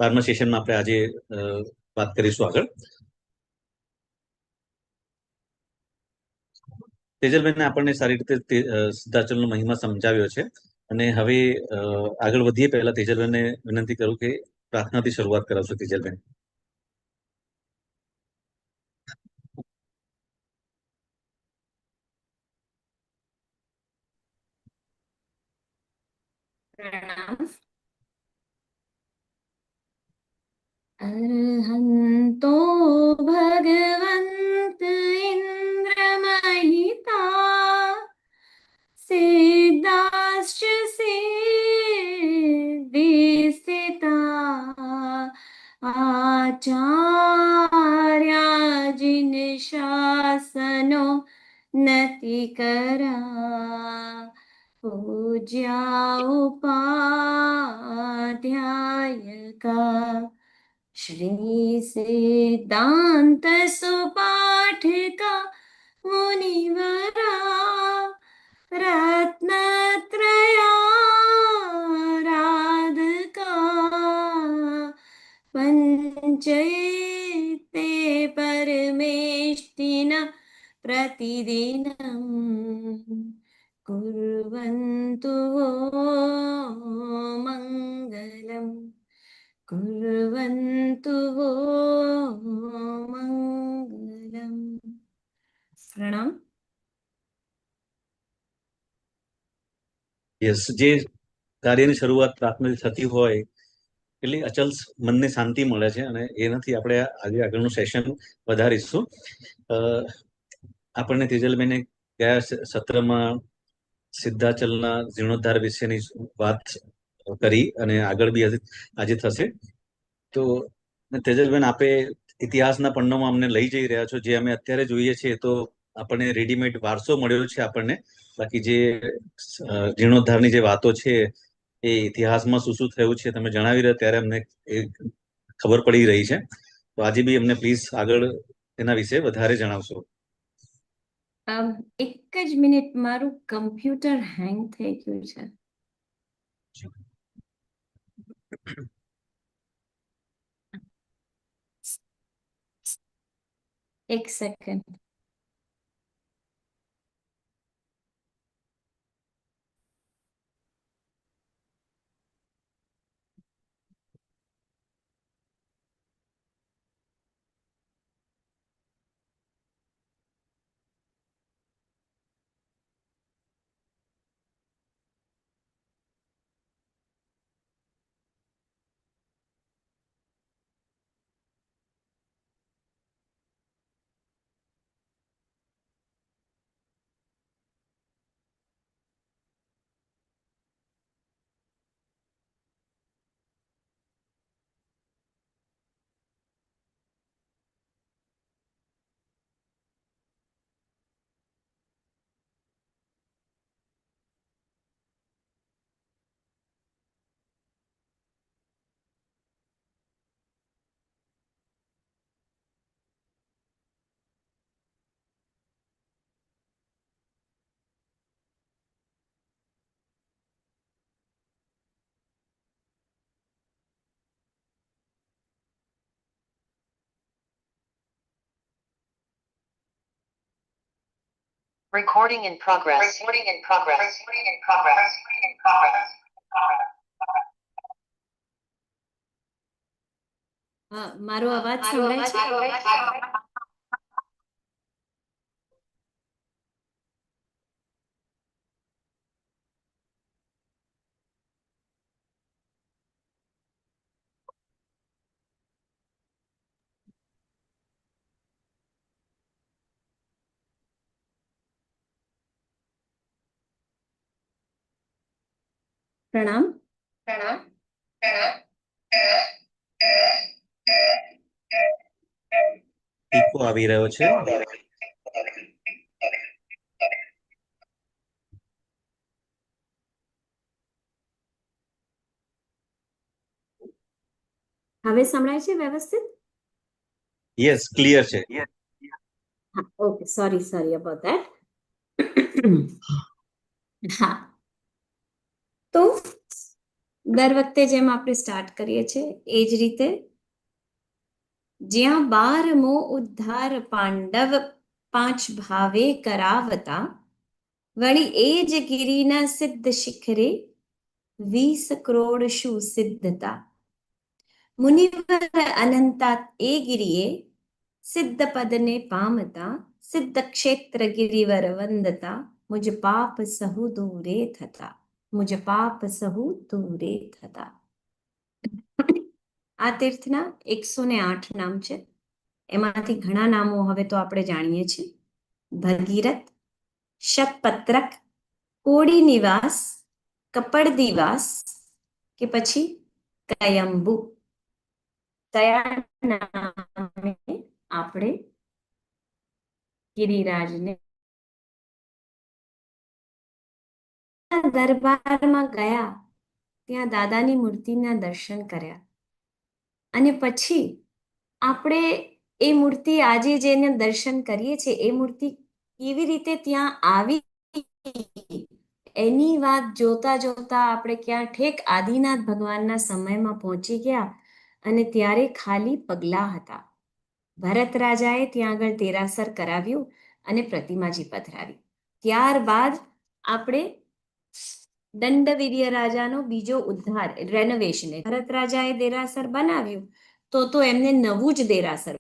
12મા સેશનમાં આપણે આજે વાત કરીશું આગળ. તેજલબેને આપણને સારી રીતે સિદ્ધાચલનો મહિમા સમજાવ્યો છે અને હવે આગળ વધીએ પહેલા તેજલબેનને વિનંતી કરું કે પ્રાર્થનાથી શરૂઆત કરાવશો. તેજલબેન. अर्हन्तो भगवन्त इन्द्रमहिता सिद्धाश्च सिद्धिस्थिता आचार्या जिनशासनो नतिकरा पूज्या उपाध्यायका श्री सिद्धांत सुपाठिका मुनिवरा रत्नत्रयाराधका पंचैते परमेष्टिना प्रतिदिनं कुर्वन्तु वो मङ्गलम् कुर्वन्तु वो मङ्गलम्. प्रणाम. યસ, જે કાર્યની શરૂઆત પ્રાર્થનાથી થતી હોય એટલે અચલ મનને શાંતિ મળે છે અને એનાથી આપણે આજે આગળનું સેશન વધારીશું. આપણને તેજલબેને ગયા સત્રમાં સિદ્ધાચલના જીર્ણોદ્ધાર વિશેની વાત કરી અને આગળ બી આજે થશે. તો તેજલબેન, આપે ઇતિહાસના પન્નામાં અમને લઈ જઈ રહ્યા છો. જે અમે અત્યારે જોઈએ છીએ તો આપણને રેડીમેડ વારસો મળ્યો છે આપણને, બાકી જે જીર્ણોદ્ધારની જે વાતો છે એ ઇતિહાસમાં શું શું થયું છે તમે જણાવી રહ્યા ત્યારે અમને એ ખબર પડી રહી છે. તો આજે બી અમને પ્લીઝ આગળ એના વિશે વધારે જણાવશો. એક જ મિનિટ, મારું કમ્પ્યુટર હેંગ થઈ ગયું છે. એક second. Recording in progress. Recording in progress. Recording in progress. Recording in progress. મારો અવાજ સંભળાય છે? પ્રણામ. પ્રણામ. પ્રણામ. ઇકો આવી રહ્યો છે. હવે સંભળાય છે વ્યવસ્થિત? યસ, ક્લિયર છે. Okay, sorry about that. હા, તો દર વખતે જેમ આપણે સ્ટાર્ટ કરીએ છીએ એ જ રીતે જ્યાં 12મો ઉદ્ધાર પાંડવ 5 ભાવે કરાવતા વળી એ જ ગિરિના સિદ્ધ શિખરે 20 કરોડ શું સિદ્ધતા મુનિવર અનંતા એ ગિરિએ સિદ્ધ પદને પામતા સિદ્ધ ક્ષેત્ર ગિરિવર વંદતા મુજ પાપ સહુ દૂરે થતા મુજ પાપ સહુ દૂરે થતા. આ તીર્થના 108 નામ છે. એમાંથી ઘણા નામો હવે તો આપણે જાણીએ છીએ. ભગીરથ, શતપત્રક, કોડી નિવાસ, કપડદિવાસ કે પછી કયંબુ. કયા નામે આપણે ગિરિરાજને દરબારમાં ગયા, ત્યાં દાદાની મૂર્તિના દર્શન કર્યા અને પછી આપણે એ મૂર્તિ આજે જેને દર્શન કરીએ છીએ એ મૂર્તિ કેવી રીતે ત્યાં આવી એની વાત જોતા જોતા આપણે ક્યાં ઠેક આદિનાથ ભગવાનના સમયમાં પહોંચી ગયા અને ત્યારે ખાલી પગલાં હતા. ભરત રાજાએ ત્યાં આગળ દેરાસર કરાવ્યું અને પ્રતિમાજી પધરાવી. ત્યારબાદ આપણે દંડવીર્ય રાજાનો બીજો ઉદ્ધાર રેનોવેશન, ભરત રાજાએ દેરાસર બનાવ્યું તો એમને નવું જ દેરાસર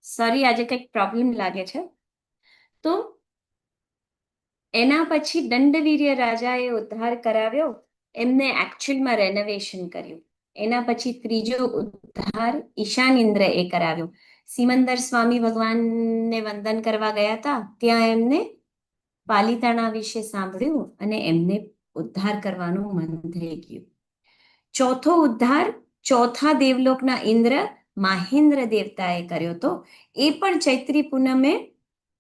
સોરી આજે કંઈક પ્રોબ્લેમ લાગે છે. તો એના પછી દંડવીર્ય રાજાએ ઉદ્ધાર કરાવ્યો, એમને એકચ્યુઅલમાં રેનોવેશન કર્યું. એના પછી ત્રીજો ઉદ્ધાર ઈશાન ઇન્દ્રએ કરાવ્યો. સિમંદર સ્વામી ભગવાનને વંદન કરવા ગયા હતા, ત્યાં એમને પાલિતાણા વિશે સાંભળ્યું અને એમને ઉદ્ધાર કરવાનું મન થઈ ગયું. ચોથો ઉદ્ધાર ચોથા દેવલોકના ઇન્દ્ર માહેન્દ્ર દેવતાએ કર્યો હતો. એ પણ ચૈત્રી પૂનમે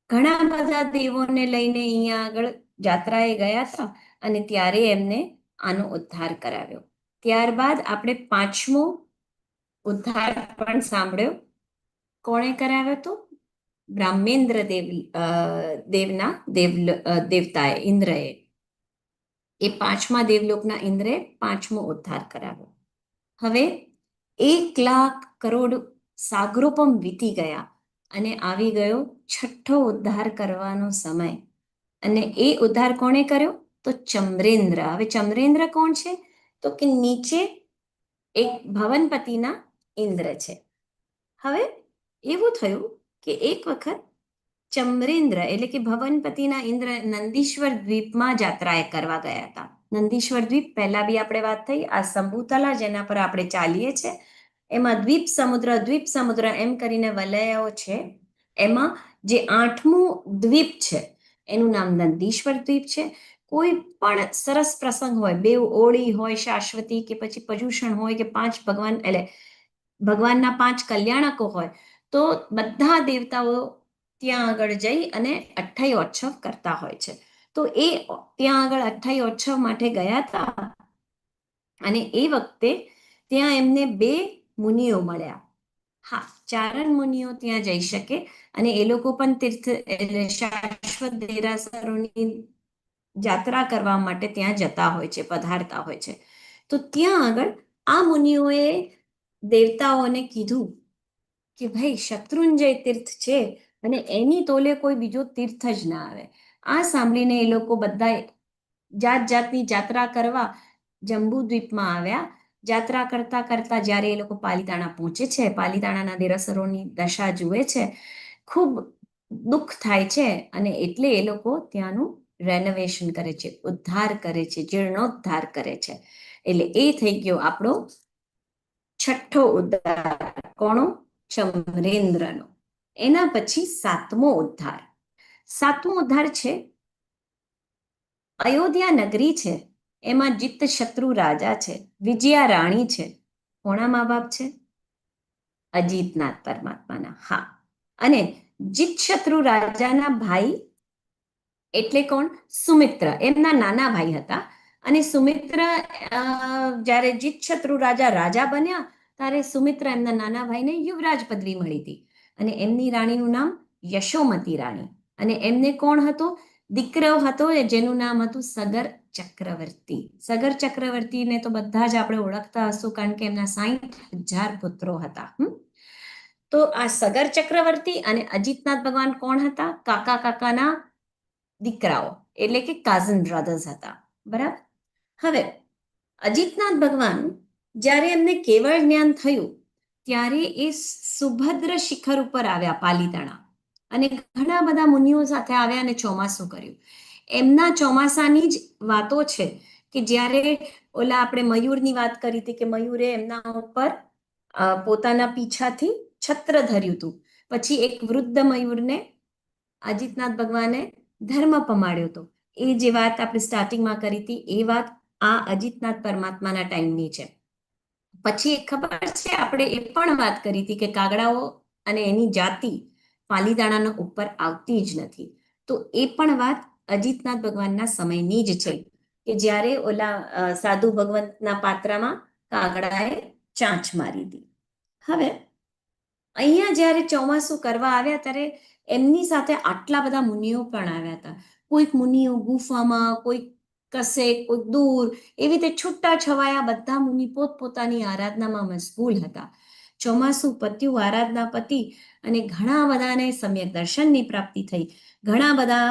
ઘણા બધા દેવોને લઈને અહીંયા આગળ જાત્રાએ ગયા હતા અને ત્યારે એમને આનો ઉદ્ધાર કરાવ્યો. ત્યારબાદ આપણે પાંચમો ઉદ્ધાર પણ સાંભળ્યો. કોણે કરાવ્યો હતો? બ્રાહ્મેન્દ્ર દેવના દેવતાએ, ઇન્દ્રએ. એ પાંચમા દેવલોકના ઇન્દ્રએ પાંચમો ઉદ્ધાર કરાવ્યો. હવે 1,00,000 કરોડ સાગરોપમ વીતી ગયા અને આવી ગયો છઠ્ઠો ઉદ્ધાર કરવાનો સમય. અને એ ઉદ્ધાર કોણે કર્યો? તો ચમરેન્દ્ર. હવે ચમરેન્દ્ર કોણ છે? તો કે નીચે એક ભવનપતિના ઇન્દ્ર છે. હવે એવું થયું કે એક વખત ચમરેન્દ્ર એટલે કે ભવનપતિના ઇન્દ્ર નંદીશ્વર દ્વીપમાં જાત્રાએ કરવા ગયા હતા. નંદીશ્વર દ્વીપ પહેલા બી આપણે વાત થઈ, આ સંભુતલા જેના પર આપણે ચાલીએ છીએ એમાં દ્વીપ સમુદ્ર એમ કરીને વલયો છે. એમાં જે 8મું દ્વીપ છે એનું નામ નંદીશ્વર દ્વીપ છે. કોઈ પણ સરસ પ્રસંગ હોય, બેવ ઓળી હોય શાશ્વતી કે પછી પર્યુષણ હોય કે 5 ભગવાન એટલે ભગવાનના 5 કલ્યાણકો હોય તો બધા દેવતાઓ ત્યાં આગળ જઈ અને અઠ્ઠાઈઓત્સવ કરતા હોય છે. તો એ ત્યાં આગળ અઠ્ઠાઈઓત્સવ માટે ગયા હતા અને એ વખતે ત્યાં એમને 2 મુનિઓ મળ્યા. હા, ચારણ મુનિઓ ત્યાં જઈ શકે અને એ લોકો પણ તીર્થ એટલે શાશ્વત દેરાસરોની જાત્રા કરવા માટે ત્યાં જતા હોય છે, પધારતા હોય છે. તો ત્યાં આગળ આ મુનિઓએ દેવતાઓને કીધું કે ભાઈ શત્રુંજય તીર્થ છે અને એની તોલે કોઈ બીજો તીર્થ જ ના આવે. આ સાંભળીને એ લોકો બધા જાત જાતની જાત્રા કરવા જંબુદ્વીપમાં આવ્યા. જાત્રા કરતા કરતા જ્યારે એ લોકો પાલીતાણા પહોંચે છે, પાલીતાણાના દેરાસરોની દશા જુએ છે, ખૂબ દુઃખ થાય છે, અને એટલે એ લોકો ત્યાંનું રેનોવેશન કરે છે, ઉદ્ધાર કરે છે, જીર્ણોદ્ધાર કરે છે. એટલે એ થઈ ગયો આપણો છઠ્ઠો ઉદ્ધાર. કોનો? ચમરેન્દ્રનો. એના પછી સાતમો ઉદ્ધાર. સાતમો ઉદ્ધાર છે અયોધ્યા નગરી છે, એમાં જીત શત્રુ રાજા છે, વિજયા રાણી છે. કોના મા બાપ છે? અજીતનાથ પરમાત્માના. હા. અને જીત શત્રુ રાજાના ભાઈ એટલે કોણ? સુમિત્ર. એમના નાના ભાઈ હતા. અને સુમિત્ર જ્યારે જીત શત્રુ રાજા બન્યા ત્યારે સુમિત્ર એમના નાના ભાઈને યુવરાજ પદવી મળી હતી. અને એમની રાણીનું નામ યશોમતી રાણી. અને એમને કોણ હતો? દીકરો હતો જેનું નામ હતું સગર ચક્રવર્તી. સગર ચક્રવર્તીને તો બધા જ આપણે ઓળખતા હશું, કારણ કે એમના 60,000 પુત્રો હતા. તો આ સગર ચક્રવર્તી અને અજીતનાથ ભગવાન કોણ હતા? કાકા કાકાના દીકરાઓ, એટલે કે કાઝન બ્રધર્સ હતા. બરાબર. હવે અજીતનાથ ભગવાન જ્યારે એમને કેવળ જ્ઞાન થયું ત્યારે એ સુભદ્ર શિખર ઉપર આવ્યા પાલીતાણા, અને ઘણા બધા મુનિઓ સાથે આવ્યા અને ચોમાસું કર્યું. એમના ચોમાસાની જ વાતો છે કે જ્યારે ઓલા આપણે મયુરની વાત કરી હતી કે મયુરે એમના ઉપર પોતાના પીછાથી છત્ર ધર્યું હતું. પછી એક વૃદ્ધ મયુરને અજીતનાથ ભગવાને ધર્મ પમાડ્યો હતો. એ જે વાત આપણે સ્ટાર્ટિંગમાં કરી હતી એ વાત આ અજીતનાથ પરમાત્માના ટાઈમની છે. પછી ખબર છે આપણે એ પણ વાત કરી હતી કે કાગડાઓ અને એની જાતિ પાલીતાણાના ઉપર આવતી જ નથી. તો એ પણ વાત અજીતનાથ ભગવાનના સમયની જ છે કે જ્યારે ઓલા સાધુ ભગવંતના પાત્રમાં કાગડાએ ચાંચ મારી હતી. હવે અહીંયા જ્યારે ચોમાસું કરવા આવ્યા ત્યારે એમની સાથે આટલા બધા મુનિઓ પણ આવ્યા હતા. કોઈક મુનિઓ ગુફામાં, કોઈક કસે, કોઈક દૂર, એવી રીતે છૂટા છવાયા બધા મુનિ પોતપોતાની આરાધનામાં મશગુલ હતા. ચોમાસું પત્યું, આરાધના પતી, અને ઘણા બધાને સમ્યક દર્શનની પ્રાપ્તિ થઈ. ઘણા બધા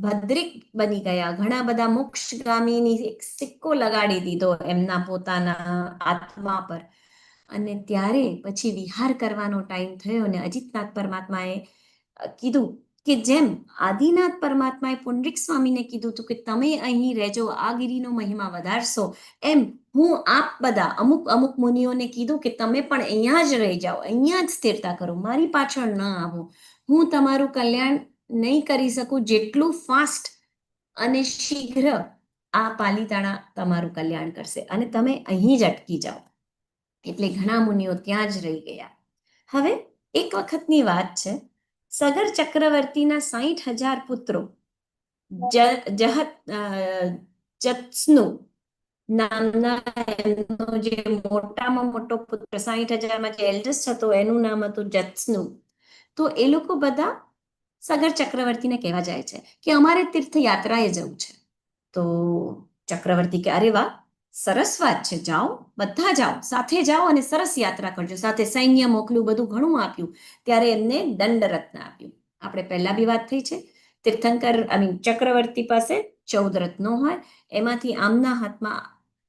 ભદ્રિક બની ગયા. ઘણા બધા મોક્ષગામીની એક સિક્કો લગાડી દીધો એમના પોતાના આત્મા પર. અને ત્યારે પછી વિહાર કરવાનો ટાઈમ થયો અને અજીતનાથ પરમાત્માએ કીધું કે જેમ આદિનાથ પરમાત્માએ પુંડરીક સ્વામીને કીધું હતું કે તમે અહીં રહેજો, આ ગિરિનો મહિમા વધારશો, એમ હું આપ બધા અમુક અમુક મુનિઓને કીધું કે તમે પણ અહીંયા જ રહી જાઓ, અહીંયા જ સ્થિરતા કરો, મારી પાછળ ન આવો. હું તમારું કલ્યાણ નહીં કરી શકું જેટલું ફાસ્ટ અને શીઘ્ર આ પાલીતાણા તમારું કલ્યાણ કરશે, અને તમે અહીં જ અટકી જાઓ. એટલે ઘણા મુનિઓ ત્યાં જ રહી ગયા. હવે એક વખતની વાત છે, સગર ચક્રવર્તીના 60,000 પુત્રો જત્સ્નુ નામના એમનો જે મોટામાં મોટો પુત્ર 60,000માં જે એલ્ડેસ્ટ હતો એનું નામ હતું જત્સ્નુ. તો એ લોકો બધા સગર ચક્રવર્તીને કહેવા જાય છે કે અમારે તીર્થયાત્રાએ જવું છે. તો ચક્રવર્તી કે અરે વાહ, સરસ વાત છે, જાઓ, બધા જાઓ, સાથે જાઓ અને સરસ યાત્રા કરજો, સાથે સૈન્ય મોકલું, બધું ઘણું આપ્યું. ત્યારે એમને દંડરત્ન આપ્યું. આપણે પહેલા બી વાત થઈ છે, તીર્થંકર ચક્રવર્તી પાસે 14 રત્નો હોય, એમાંથી આમના હાથમાં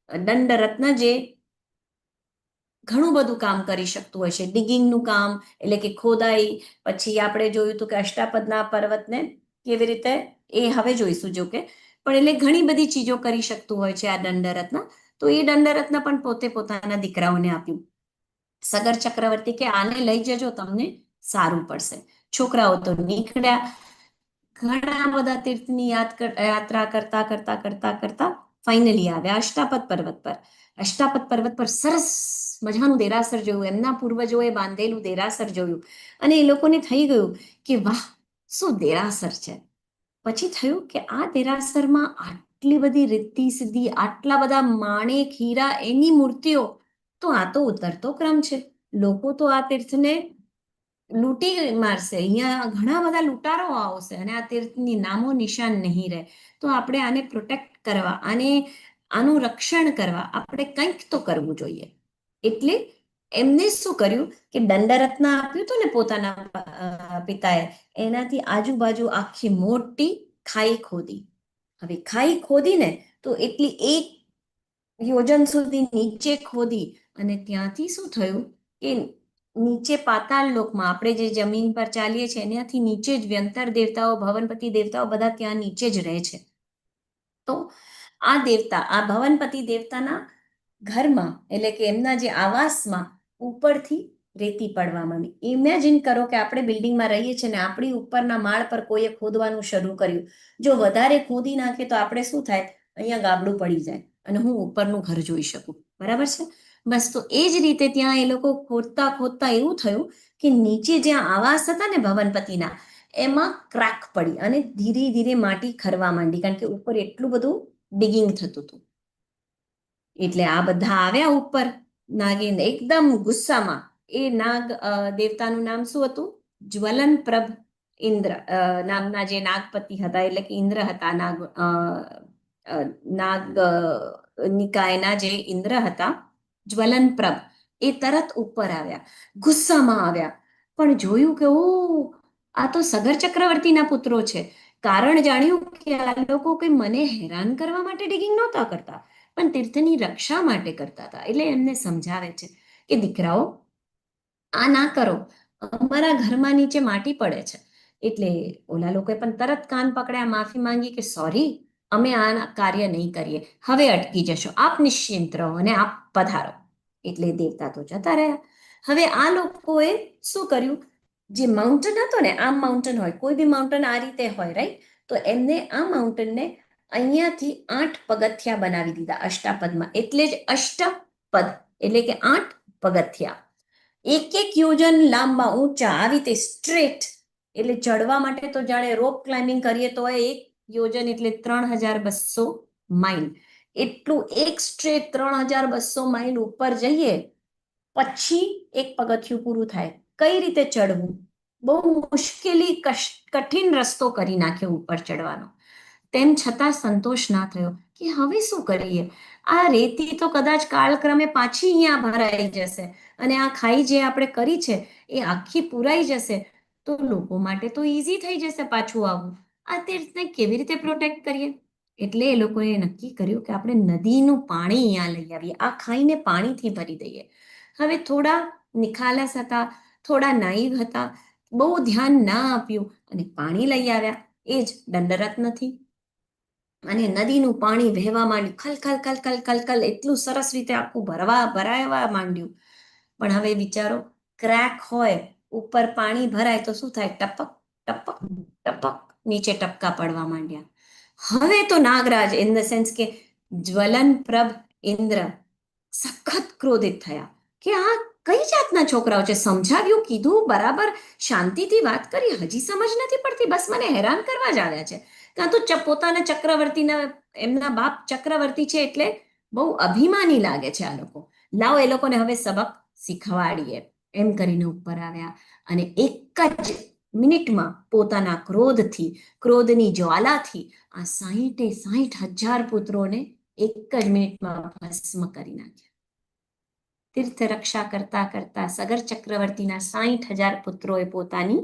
દંડરત્ન જે ઘણું બધું કામ કરી શકતું હોય છે. ડિગિંગનું કામ, એટલે કે ખોદાઈ. પછી આપણે જોયું હતું કે અષ્ટાપદના પર્વતને કેવી રીતે, એ હવે જોઈશું જો કે, પણ એટલે ઘણી બધી ચીજો કરી શકતું હોય છે આ દંડરત્ન. તો એ દંડરત્ન પણ પોતે પોતાના દીકરાઓને આપ્યું. સગર ચક્રવર્તી કે આને લઈ જજો, તમને સારું પડશે. છોકરાઓ તો નીકળ્યા, ઘણા બધા તીર્થની યાત્રા કરતા કરતા કરતા કરતા ફાઇનલી આવ્યા અષ્ટાપદ પર્વત પર. અષ્ટાપદ પર્વત પર સરસ મજાનું દેરાસર જોયું, એમના પૂર્વજોએ બાંધેલું દેરાસર જોયું, અને એ લોકોને થઈ ગયું કે વાહ, શું દેરાસર છે. પછી થયું કે આ દેરાસરમાં આટલી બધી રિદ્ધિ સિદ્ધિ, આટલા બધા માણેક હીરા, એની મૂર્તિઓ, તો આ તો ઉતરતો ક્રમ છે. લોકો તો આ તીર્થને લૂંટી મારશે, અહીંયા ઘણા બધા લૂંટારો આવશે અને આ તીર્થની નામો નિશાન નહીં રહે. તો આપણે આને પ્રોટેક્ટ કરવા, આનું રક્ષણ કરવા આપણે કંઈક તો કરવું જોઈએ. એટલે એમને શું કર્યું કે દંડરત્ન આપ્યું હતું ને પોતાના પિતાએ, એનાથી આજુબાજુ આખી મોટી ખાઈ ખોદી. હવે ખાઈ ખોદીને તો એટલી 1 યોજન સુધી નીચે ખોદી, અને ત્યાંથી શું થયું કે નીચે પાતાળ લોકમાં આપણે જે જમીન પર ચાલીએ છીએ એનાથી નીચે જ વ્યંતર દેવતાઓ, ભવનપતિ દેવતાઓ બધા ત્યાં નીચે જ રહે છે. તો આ દેવતા, આ ભવનપતિ દેવતાના ઘરમાં, એટલે કે એમના જે આવાસમાં ઉપરથી રેતી પડવા માંડી. ઇમેજિન કરો કે આપણે બિલ્ડિંગમાં રહીએ છીએ ને આપણી ઉપરના માળ પર કોઈએ ખોદવાનું શરૂ કર્યું. જો વધારે ખોદી નાખે તો આપણે શું થાય, અહીંયા ગાબડું પડી જાય અને હું ઉપરનું ઘર જોઈ શકું. બરાબર છે? બસ તો એ જ રીતે ત્યાં એ લોકો ખોદતા ખોદતા એવું થયું કે નીચે જ્યાં આવાસ હતા ને ભવનપતિના, એમાં ક્રેક પડી અને ધીરે ધીરે માટી ખરવા માંડી, કારણ કે ઉપર એટલું બધું ડિગિંગ થતું હતું. એટલે આ બધા આવ્યા ઉપર, નાગિન એકદમ ગુસ્સામાં. એ નાગ દેવતાનું નામ શું હતું? જ્વલનપ્રભ ઇન્દ્ર નામના જે નાગપતિ હતા, એટલે કે ઇન્દ્ર હતા, નાગ નિકાયના જે ઇન્દ્ર હતા, જ્વલનપ્રભ, એ તરત ઉપર આવ્યા, ગુસ્સામાં આવ્યા. પણ જોયું કે ઓ, આ તો સગર ચક્રવર્તીના પુત્રો છે. કારણ જાણ્યું કે આ લોકો કોઈ મને હેરાન કરવા માટે ડિગિંગ નહોતા કરતા, પણ તીર્થની રક્ષા માટે કરતા હતા. એટલે એમને સમજાવે છે કે દીકરાઓ, આ ના કરો, અમારા ઘરમાં નીચે માટી પડે છે. એટલે ઓલા લોકોએ પણ તરત કાન પકડ્યા, માફી માંગી કે સોરી, અમે આ કાર્ય નહીં કરીએ, હવે અટકી જશો, આપ નિશ્ચિંત રહો અને આપ પધારો. એટલે દેવતા તો જતા રહ્યા. હવે આ લોકોએ શું કર્યું, જે માઉન્ટેન હતો ને, આમ માઉન્ટેન હોય, કોઈ બી માઉન્ટેન આ રીતે હોય, રાઈટ? તો એમને આ માઉન્ટેનને અહીંયાથી 8 પગથિયા બનાવી દીધા અષ્ટાપદમાં, એટલે જ અષ્ટપદ, એટલે કે 8 પગથિયા, 1 યોજન લાંબા ઊંચા, આવી રીતે સ્ટ્રેટ. એટલે ચડવા માટે તો જાણે રોપ ક્લાઇમ્બિંગ કરીએ તો 1 યોજન એટલે 3200 માઇલ. એટલું એક સ્ટ્રેટ 3200 માઇલ ઉપર જઈએ પછી 1 પગથિયું પૂરું થાય. કઈ રીતે ચડવું? બહુ મુશ્કેલી, કઠિન રસ્તો કરી નાખ્યો ઉપર ચડવાનો. તેમ છતાં સંતોષ ના થયો કે હવે શું કરીએ, આ રેતી તો કદાચ કાળક્રમે પાછી અહીંયા ભરાઈ જશે, અને આ ખાઈ જે આપણે કરી છે એ આખી પુરાઈ જશે, તો લોકો માટે તો ઈઝી થઈ જશે પાછું આવવું. આ તીર્થને કેવી રીતે પ્રોટેક્ટ કરીએ? એટલે એ લોકોએ નક્કી કર્યું કે આપણે નદીનું પાણી અહીંયા લઈ આવીએ, આ ખાઈને પાણીથી ભરી દઈએ. હવે થોડા નિખાલસ હતા, થોડા નાઈવ હતા, બહુ ધ્યાન ના આપ્યું અને પાણી લઈ આવ્યા. એ જ દંડરત્નથી. અને નદીનું પાણી વહેવા માંડ્યું, ખલખલ ખલખલ ખલખલ, એટલું સરસ રીતે આખું ભરાવા માંડ્યું. પણ હવે વિચારો, ક્રેક હોય, ઉપર પાણી ભરાય તો શું થાય? ટપક ટપક ટપક નીચે ટપકા પડવા માંડ્યા. હવે તો નાગરાજ, ઇન ધ સેન્સ કે જ્વલનપ્રભ ઇન્દ્ર, સખત ક્રોધિત થયા કે આ કઈ જાતના છોકરાઓ છે? સમજાવ્યું, કીધું, બરાબર શાંતિથી વાત કરી, હજી સમજ નથી પડતી, બસ મને હેરાન કરવા જ આવ્યા છે. કાં તો પોતાના ચક્રવર્તીના, એમના બાપ ચક્રવર્તી છે એટલે બહુ અભિમાની લાગે છે આ લોકો. લાવો એ લોકોને હવે સબક શીખવાડીએ, એમ કરીને ઉપર આવ્યા. અને એક જ મિનિટમાં પોતાના ક્રોધથી, ક્રોધની જ્વાલાથી આ 60,000 પુત્રોને એક જ મિનિટમાં ભસ્મ કરી નાખ્યા. તીર્થ રક્ષા કરતા કરતા સગર ચક્રવર્તીના 60,000 પુત્રોએ પોતાની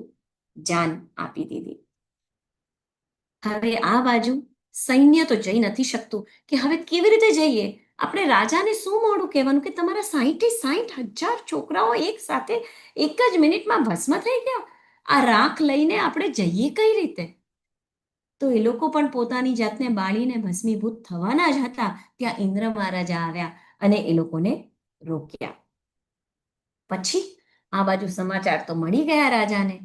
જાન આપી દીધી. હવે આ બાજુ સૈન્ય તો જઈ નથી શકતું કે હવે કેવી રીતે જઈએ? આપણે રાજાને શું મોડું કહેવાનું કે તમારા 60,000 છોકરાઓ એક સાથે એક જ મિનિટમાં ભસ્મ થઈ ગયા? આ રાખ લઈને આપણે જઈએ કઈ રીતે? તો એ લોકો પણ પોતાની જાતને બાળીને ભસ્મીભૂત થવાના જ હતા, ત્યાં ઇન્દ્ર મહારાજા આવ્યા અને એ લોકોને રોક્યા. પછી આ બાજુ સમાચાર તો મળી ગયા રાજાને.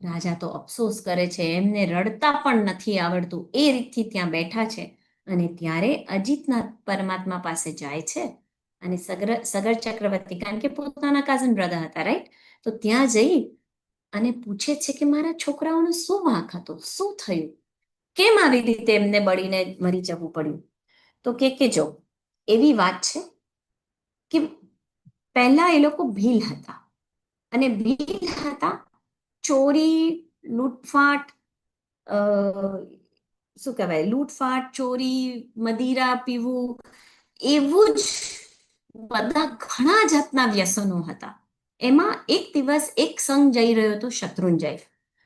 રાજા તો અફસોસ કરે છે, એમને રડતા પણ નથી આવડતું, એ રીતથી ત્યાં બેઠા છે. અને ત્યારે અજીતનાથ પરમાત્મા પાસે જાય છે અને સગર ચક્રવર્તી, કારણ કે પોતાના કઝન બ્રધર હતા, રાઈટ? તો ત્યાં જઈ અને પૂછે છે કે મારા છોકરાઓનો શું વાંક હતો, શું થયું, કેમ આવી રીતે એમને બળીને મરી જવું પડ્યું? તો કે જો એવી વાત છે કે પહેલા એ લોકો ભીલ હતા, અને ભીલ હતા ચોરી, લૂંટફાટ, શું કહેવાય, લૂંટફાટ, ચોરી, મદિરા પીવું, એવું જ બધા ઘણા જાતના વ્યસનો હતા. એમાં એક દિવસ એક સંઘ જઈ રહ્યો હતો શત્રુંજય,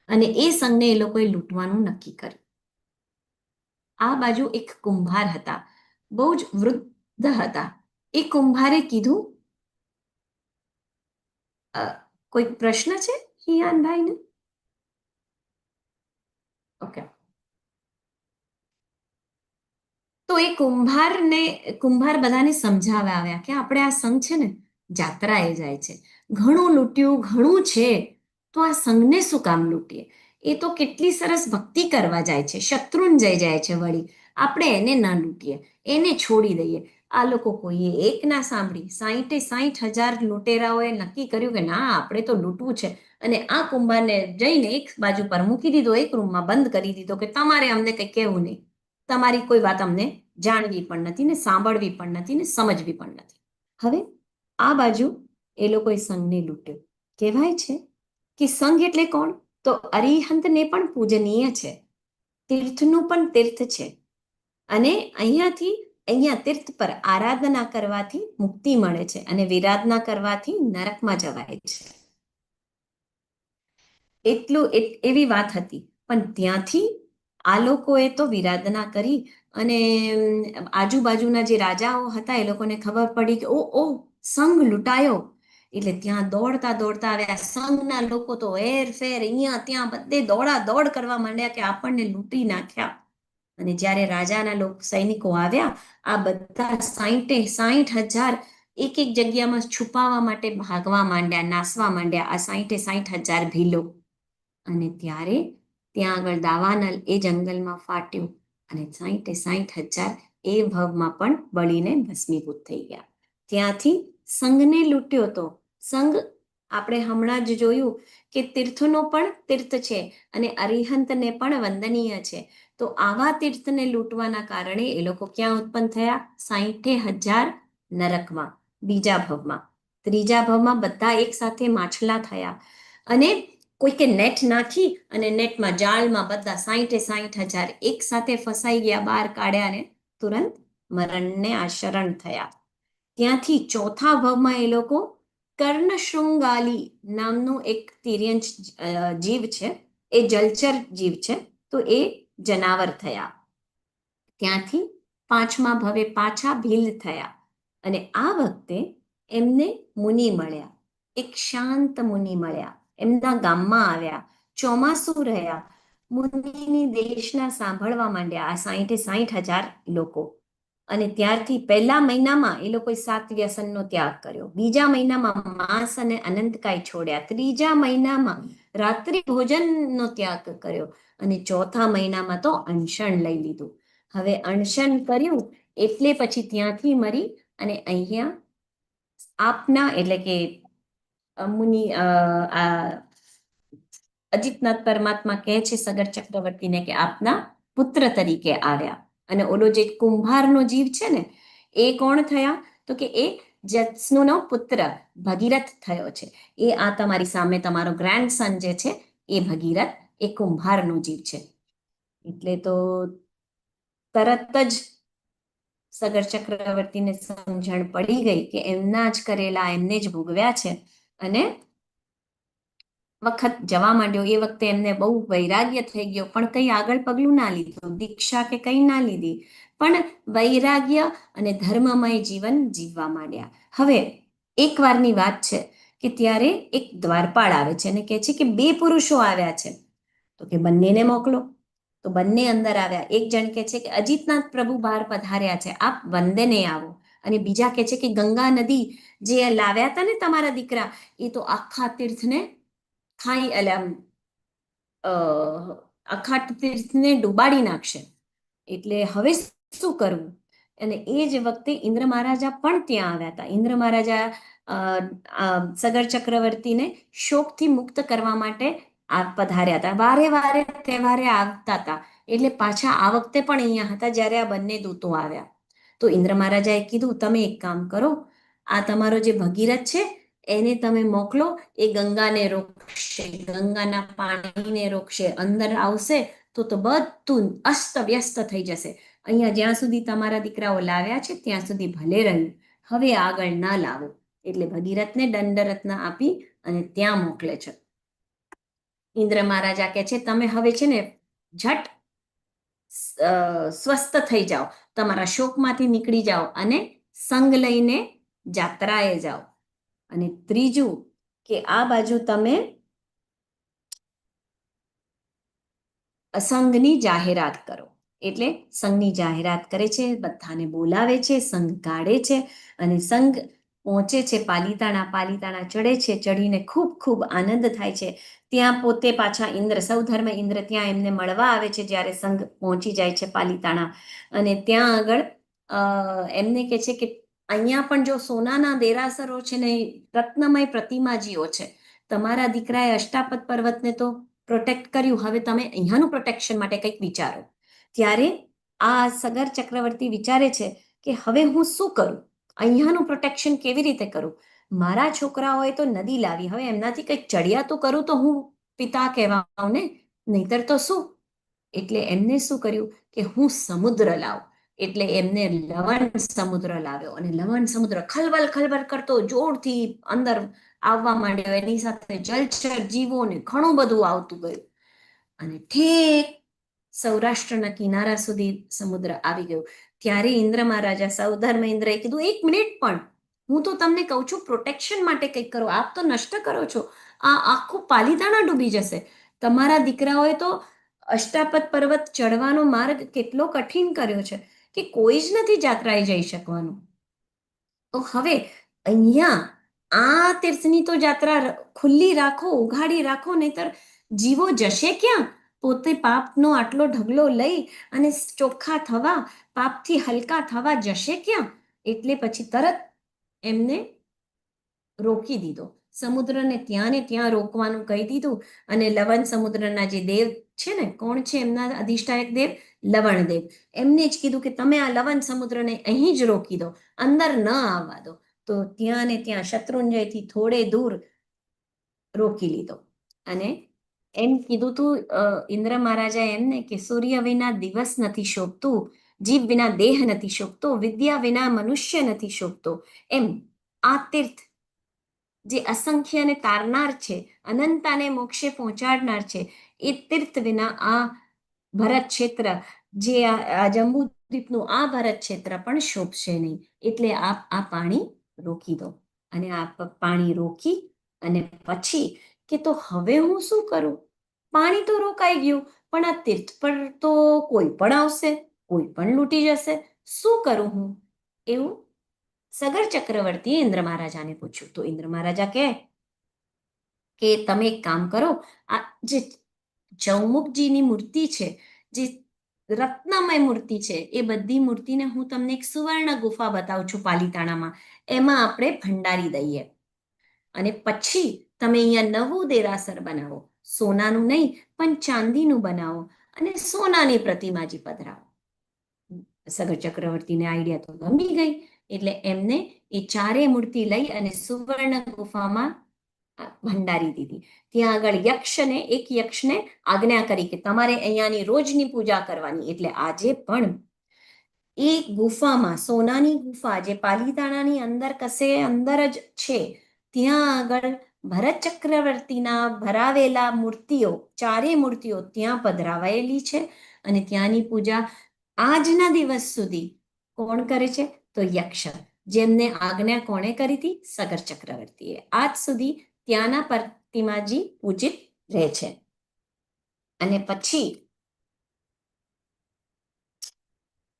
અને એ સંઘને એ લોકોએ લૂંટવાનું નક્કી કર્યું. આ બાજુ એક કુંભાર હતા, બહુ જ વૃદ્ધ હતા. એ કુંભારે કીધું, કોઈ પ્રશ્ન છે હિયાનભાઈને? ઓકે. તો એ કુંભાર બધાને સમજાવવા આવ્યા કે આપણે આ સંઘ છે ને જાત્રાએ જાય છે, ઘણું લૂંટ્યું, ઘણું છે, તો આ સંઘને શું કામ લૂંટીએ? એ તો કેટલી સરસ ભક્તિ કરવા જાય છે, શત્રુંજય જાય છે, વળી આપણે એને ના લૂંટીએ, એને છોડી દઈએ. આ લોકો કોઈએ એક ના સાંભળી. 60,000 લૂંટેરાઓએ નક્કી કર્યું કે ના, આપણે તો લૂંટવું છે. અને આ કુંભારને જઈને એક બાજુ પર મૂકી દીધો, એક રૂમમાં બંધ કરી દીધો કે તમારે અમને કંઈ કહેવું નહીં, તમારી કોઈ વાત અમને જાણવી પણ નથી ને સાંભળવી પણ નથી ને સમજવી પણ નથી. હવે આ બાજુ એ લોકોએ સંઘને લૂંટ્યો. કહેવાય છે કે સંઘ એટલે કોણ? તો અરિહંતને પણ પૂજનીય છે, તીર્થનું પણ તીર્થ છે, અને અહીંયા તીર્થ પર આરાધના કરવાથી મુક્તિ મળે છે અને વિરાધના કરવાથી નરકમાં જવાય છે. એવી વાત હતી. પણ ત્યાંથી આ લોકોએ તો વિરાધના કરી, અને આજુબાજુના જે રાજાઓ હતા એ લોકોને ખબર પડી કે ઓ સંઘ લૂંટાયો. એટલે ત્યાં દોડતા દોડતા આવ્યા. સંઘના લોકો તો હેરફેર અહીંયા ત્યાં બધે દોડા દોડ કરવા માંડ્યા કે આપણને લૂંટી નાખ્યા. અને જ્યારે રાજાના સૈનિકો આવ્યા, આ બધા 60,000 એક એક જગ્યામાં છુપાવવા માટે ભાગવા માંડ્યા, નાસવા માંડ્યા, આ 60,000 ભીલો. અને ત્યારે ત્યાં આગળ દાવાનલ એ જંગલમાં ફાટ્યું, અને 60,000 એ ભવમાં પણ બળીને ભસ્મીભૂત થઈ ગયા. ત્યાંથી સંઘને લૂંટ્યો તો સંઘ આપણે હમણાં જ જોયું કે તીર્થનો પણ તીર્થ છે અને અરિહંતને પણ વંદનીય છે. તો આવા તીર્થને લૂંટવાના કારણે એ લોકો ક્યાં ઉત્પન્ન થયા? 60,000 નરકમાં, બીજા ભવમાં. ત્રીજા ભવમાં બધા એક સાથે માછલા થયા, અને કોઈકે નેટ નાખી અને નેટમાં જાળમાં બધા 60,000 એક સાથે ફસાઈ ગયા, બહાર કાઢ્યા ને તુરંત મરણને આશરણ થયા. ત્યાંથી ચોથા ભવમાં એ લોકો કર્ણશૃંગાલી નામનું એક તિર્યંચ જીવ છે, એ જલચર જીવ છે, તો એ જનાવર થયા. ત્યાંથી પાંચમા ભવે પાછા ભીલ થયા, અને આ વખતે એમને મુનિ મળ્યા, એક શાંત મુનિ મળ્યા, એમના ગામમાં આવ્યા, ચોમાસું રહ્યા, મુનિની દેશના સાંભળવા માંડ્યા આ 60,000 લોકો. અને ત્યારથી પહેલા મહિનામાં એ લોકોએ 7 વ્યસનનો ત્યાગ કર્યો, બીજા મહિનામાં માંસ અને અનંતકાય છોડ્યા, ત્રીજા મહિનામાં રાત્રિ ભોજનનો ત્યાગ કર્યો, અને ચોથા મહિનામાં તો અનશન લઈ લીધું. હવે અનશન કર્યું એટલે પછી ત્યાંથી મરી અને અહીંયા આપના એટલે કે મુનિ અજિતનાથ પરમાત્મા કહે છે સગર ચક્રવર્તીને કે આપના પુત્ર તરીકે આવ્યા. અને ઓલો જે કુંભારનો જીવ છે ને, એ કોણ થયા? તો કે એ જત્સનુનો પુત્ર ભગીરથ થયો છે. એ આ તમારી સામે તમારો ગ્રેન્ડસન જે છે એ ભગીરથ, એ કુંભારનો જીવ છે. એટલે તો તરત જ સગર ચક્રવર્તીને સમજણ પડી ગઈ કે એમના જ કરેલા એમને જ ભોગવ્યા છે, અને વખત જવા માંડ્યો. એ વખતે એમને બહુ વૈરાગ્ય થઈ ગયો, પણ કંઈ આગળ પગલું ના લીધું, દીક્ષા કે કંઈ ના લીધી, પણ વૈરાગ્ય અને ધર્મમય જીવન જીવવા માંડ્યા. હવે એક વારની વાત છે કે ત્યારે એક દ્વારપાળ આવે છે અને કહે છે કે 2 પુરુષો આવ્યા છે, તો કે બંનેને મોકલો. તો બંને અંદર આવ્યા. એક જણ કહે છે કે અજિતનાથ પ્રભુ બહાર પધાર્યા છે, આપ વંદને આવો. અને બીજા કહે છે કે ગંગા નદી જે લાવ્યા હતા ને તમારા દીકરા, એ તો આખા તીર્થને આખા તીર્થને ડૂબાડી નાખશે, એટલે હવે શું કરવું? અને એ જ વખતે ઇન્દ્ર મહારાજા પણ ત્યાં આવ્યા હતા. ઇન્દ્ર મહારાજા સગર ચક્રવર્તીને શોકથી મુક્ત કરવા માટે પધાર્યા હતા. વારે વારે તહેવારે આવતા હતા, એટલે પાછા આ વખતે પણ અહીંયા હતા જ્યારે આ બંને દૂતો આવ્યા. તો ઇન્દ્ર મહારાજાએ કીધું, તમે એક કામ કરો, આ તમારો જે ભગીરથ છે એને તમે મોકલો, એ ગંગાને રોકશે, ગંગાના પાણીને રોકશે, અંદર આવશે તો બધું અસ્ત વ્યસ્ત થઈ જશે. અહીંયા જ્યાં સુધી તમારા દીકરાઓ લાવ્યા છે ત્યાં સુધી ભલે રહ્યું, હવે આગળ ના લાવો. એટલે ભગીરથને દંડરત્ન આપી અને ત્યાં મોકલે છે. ઇન્દ્ર મહારાજા કહે છે તમે હવે છે ને ઝટ સ્વસ્થ થઈ જાઓ, તમારા શોકમાંથી નીકળી જાઓ અને સંગ લઈને જાત્રાએ જાઓ. અને ત્રીજું કે આ બાજુ તમે સંઘની જાહેરાત કરો. એટલે સંઘની જાહેરાત કરે છે, બધાને બોલાવે છે, સંઘ કાઢે છે અને સંઘ પહોંચે છે પાલીતાણા. પાલીતાણા ચડે છે, ચડીને ખૂબ ખૂબ આનંદ થાય છે. ત્યાં પોતે પાછા ઇન્દ્ર, સૌધર્મ ઇન્દ્ર ત્યાં એમને મળવા આવે છે જ્યારે સંઘ પહોંચી જાય છે પાલીતાણા. અને ત્યાં આગળ એમને કહે છે કે અહીંયા પણ જો સોનાના દેરાસરો છે ને રત્નમય પ્રતિમાજીઓ છે. તમારા દીકરાએ અષ્ટાપદ પર્વતને તો પ્રોટેક્ટ કર્યું, હવે તમે અહીંયાનું પ્રોટેક્શન માટે કંઈક વિચારો. ત્યારે આ સગર ચક્રવર્તી વિચારે છે કે હવે હું શું કરું, અહીંયાનું પ્રોટેક્શન કેવી રીતે કરું. મારા છોકરાઓએ તો નદી લાવી, હવે એમનાથી કંઈક ચડિયા તો કરું તો હું પિતા કહેવાઉં ને, નહીતર તો શું. એટલે એમને શું કર્યું કે હું સમુદ્ર લાવું. એટલે એમને લવણ સમુદ્ર લાવ્યો અને લવણ સમુદ્ર ખલબલ ખલબલ કરતો જોરથી અંદર આવવા માંડ્યો. એની સાથે જલચર જીવો ને ઘણું બધું આવતું ગયું અને ઠેક સૌરાષ્ટ્રના કિનારા સુધી સમુદ્ર આવી ગયો. ત્યારે ઇન્દ્ર મહારાજા સૌધર્મ ઇન્દ્રએ કીધું એક મિનિટ, પણ હું તો તમને કહું છું પ્રોટેક્શન માટે કંઈક કરો, આપ તો નષ્ટ કરો છો. આ આખું પાલીતાણા ડૂબી જશે. તમારા દીકરાઓએ તો અષ્ટાપદ પર્વત ચડવાનો માર્ગ કેટલો કઠિન કર્યો છે કે કોઈ જ નથી જાત્રાએ જઈ શકવાનું. તો હવે અહીંયા આ તીર્થની તો જાત્રા ખુલ્લી રાખો, ઉઘાડી રાખો, નહીતર જીવો જશે ક્યાં. પોતે પાપનો આટલો ઢગલો લઈ અને ચોખ્ખા થવા, પાપથી હલકા થવા જશે ક્યાં. એટલે પછી તરત એમને રોકી દીધો. સમુદ્રને ત્યાં ને ત્યાં રોકવાનું કહી દીધું. અને લવણ સમુદ્રના જે દેવ છે ને, કોણ છે એમના અધિષ્ઠાયક દેવ? લવણદેવ. એમને જ કીધું કે તમે આ લવણ સમુદ્રને અહીં જ રોકી દો, અંદર ન આવવા દો. તો ત્યાં ને ત્યાં શત્રુંજયથી થોડે દૂર રોકી લીધો. અને એમ કીધું તું ઇન્દ્ર મહારાજા એમને કે સૂર્ય વિના દિવસ નથી શોભતું, જીવ વિના દેહ નથી શોભતો, વિદ્યા વિના મનુષ્ય નથી શોભતો. એમ આ તીર્થ જે અસંખ્યને તારનાર છે, અનંતાને મોક્ષે પહોંચાડનાર છે, એ તીર્થ વિના આ ભરત ક્ષેત્ર, જે આ જંબુદ્વીપનું આ ભરત ક્ષેત્ર પણ શોભશે નહીં. એટલે આપ આ પાણી રોકી દો. અને આ પાણી રોકી અને પછી કે તો હવે હું શું કરું. પાણી તો રોકાઈ ગયું, પણ આ તીર્થ પર તો કોઈ પણ આવશે, કોઈ પણ લૂંટી જશે, શું કરું હું. એવું સગર ચક્રવર્તીએ ઇન્દ્ર મહારાજાને પૂછ્યું. તો ઇન્દ્ર મહારાજા કહે કે તમે એક કામ કરો, આ જે ચૌમુખજીની મૂર્તિ છે, જે રત્નમય મૂર્તિ છે, એ બધી મૂર્તિને હું તમને એક સુવર્ણ ગુફા બતાવું છું પાલીતાણામાં, એમાં આપણે ભંડારી દઈએ. અને પછી તમે અહીંયા નવું દેરાસર બનાવો, સોનાનું નહીં પણ ચાંદીનું બનાવો અને સોનાની પ્રતિમાજી પધરાવો. સગર ચક્રવર્તીને આઈડિયા તો ગમી ગઈ. એટલે એમને એ ચારે મૂર્તિ લઈ અને સુવર્ણ ગુફામાં ભંડારી દીધી. ત્યાં આગળ એક યક્ષને આજ્ઞા કરી કે તમારે અહીંયાની રોજની પૂજા કરવાની. એટલે આજે પણ એ ગુફામાં, સોનાની ગુફા જે પાલીતાણાની અંદર કશે અંદર જ છે, ત્યાં આગળ ભરત ચક્રવર્તીના ભરાવેલા મૂર્તિઓ, ચારે મૂર્તિઓ ત્યાં પધરાવાયેલી છે. અને ત્યાંની પૂજા આજના દિવસ સુધી કોણ કરે છે? તો યક્ષ. જેમને આજ્ઞા કોણે કરી હતી? સગર ચક્રવર્તીએ. આજ સુધી ત્યાંના પ્રતિમાજી પૂજિત રહે છે. અને પછી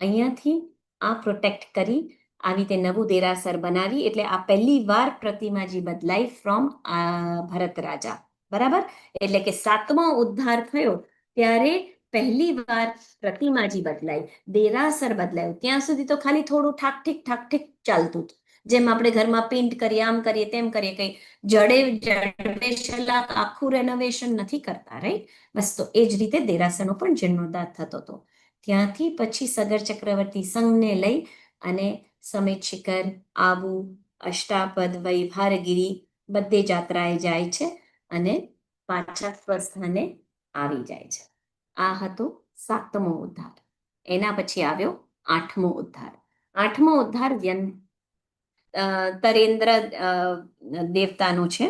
અહીંયાથી આ પ્રોટેક્ટ કરી આવી રીતે નવું દેરાસર બનાવી. એટલે આ પહેલી વાર પ્રતિમાજી બદલાઈ ફ્રોમ ભરત રાજા. બરાબર. એટલે કે 7મો ઉદ્ધાર થયો ત્યારે પહેલી વાર પ્રતિમાજી બદલાઈ, દેરાસર બદલાયું. ત્યાં સુધી તો ખાલી થોડું ઠાક ચાલતું હતું. જેમ આપણે ઘરમાં પેઇન્ટ કરીએ, આમ કરીએ, તેમ કરીએ, કઈ જડે શલાક આખું રેનોવેશન નથી કરતા, રાઈટ? બસ તો એ જ રીતે દેરાસરનો પણ જીર્ણોદ્ધાર થતો હતો. ત્યાંથી પછી સગર ચક્રવર્તી સંઘને લઈ અને સમેત શિખર, આબુ, અષ્ટાપદ, વૈભારગીરી બધે જાત્રાએ જાય છે અને પાછા સ્વસ્થાને આવી જાય છે. આ હતો 7મો ઉદ્ધાર. એના પછી આવ્યો 8મો ઉદ્ધાર. 8મો ઉદ્ધાર તરેન્દ્ર દેવતાનો છે,